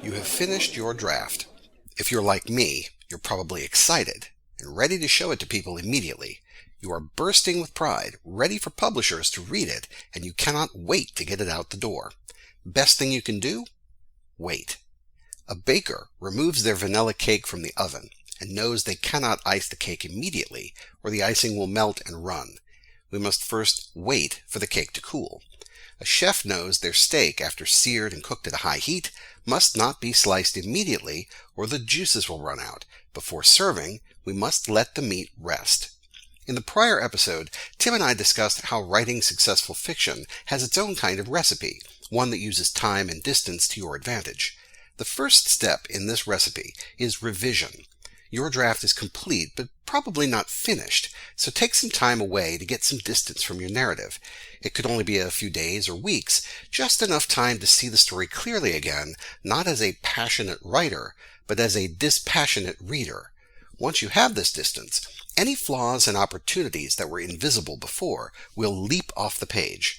You have finished your draft. If you're like me, you're probably excited and ready to show it to people immediately. You are bursting with pride, ready for publishers to read it, and you cannot wait to get it out the door. Best thing you can do? Wait. A baker removes their vanilla cake from the oven and knows they cannot ice the cake immediately, or the icing will melt and run. We must first wait for the cake to cool. A chef knows their steak, after seared and cooked at a high heat, must not be sliced immediately or the juices will run out. Before serving, we must let the meat rest. In the prior episode, Tim and I discussed how writing successful fiction has its own kind of recipe, one that uses time and distance to your advantage. The first step in this recipe is revision. Your draft is complete, but probably not finished, so take some time away to get some distance from your narrative. It could only be a few days or weeks, just enough time to see the story clearly again, not as a passionate writer, but as a dispassionate reader. Once you have this distance, any flaws and opportunities that were invisible before will leap off the page.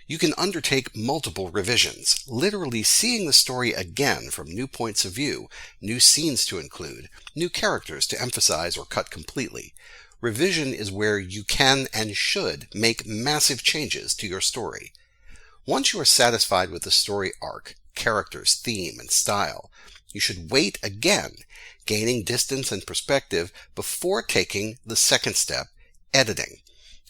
You can undertake multiple revisions, literally seeing the story again from new points of view, new scenes to include, new characters to emphasize or cut completely. Revision is where you can and should make massive changes to your story. Once you are satisfied with the story arc, characters, theme, and style, you should wait again, gaining distance and perspective before taking the second step, editing.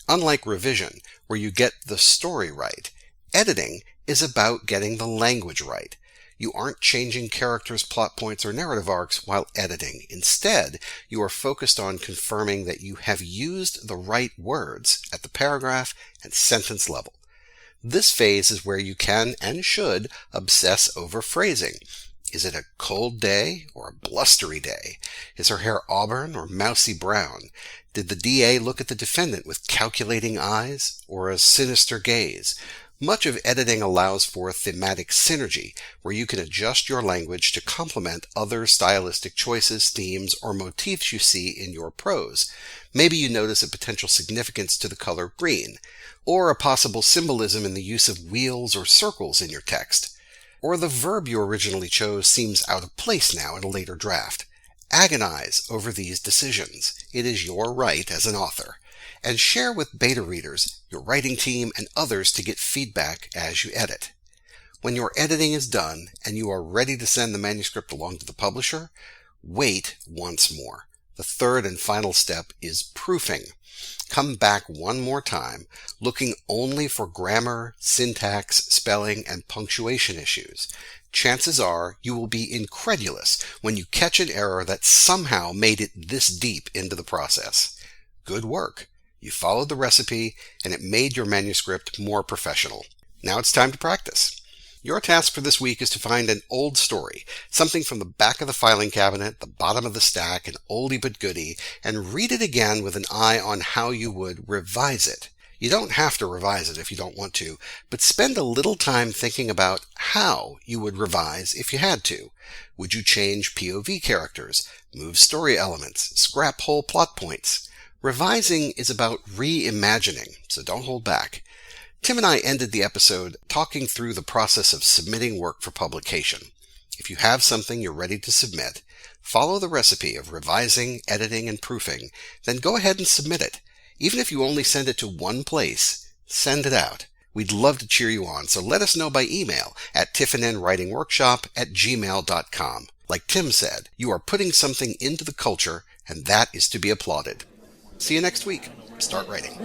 Unlike revision, where you get the story right, editing is about getting the language right. You aren't changing characters, plot points, or narrative arcs while editing. Instead, you are focused on confirming that you have used the right words at the paragraph and sentence level. This phase is where you can and should obsess over phrasing. Is it a cold day or a blustery day? Is her hair auburn or mousy brown? Did the DA look at the defendant with calculating eyes or a sinister gaze? Much of editing allows for thematic synergy, where you can adjust your language to complement other stylistic choices, themes, or motifs you see in your prose. Maybe you notice a potential significance to the color green, or a possible symbolism in the use of wheels or circles in your text. Or the verb you originally chose seems out of place now in a later draft. Agonize over these decisions. It is your right as an author. And share with beta readers, your writing team, and others to get feedback as you edit. When your editing is done and you are ready to send the manuscript along to the publisher, wait once more. The third and final step is proofing. Come back one more time, looking only for grammar, syntax, spelling, and punctuation issues. Chances are you will be incredulous when you catch an error that somehow made it this deep into the process. Good work. You followed the recipe, and it made your manuscript more professional. Now it's time to practice. Your task for this week is to find an old story, something from the back of the filing cabinet, the bottom of the stack, an oldie but goodie, and read it again with an eye on how you would revise it. You don't have to revise it if you don't want to, but spend a little time thinking about how you would revise if you had to. Would you change POV characters, move story elements, scrap whole plot points? Revising is about reimagining, so don't hold back. Tim and I ended the episode talking through the process of submitting work for publication. If you have something you're ready to submit, follow the recipe of revising, editing, and proofing, then go ahead and submit it. Even if you only send it to one place, send it out. We'd love to cheer you on, so let us know by email at tiffinenwritingworkshop@gmail.com. Like Tim said, you are putting something into the culture, and that is to be applauded. See you next week. Start writing.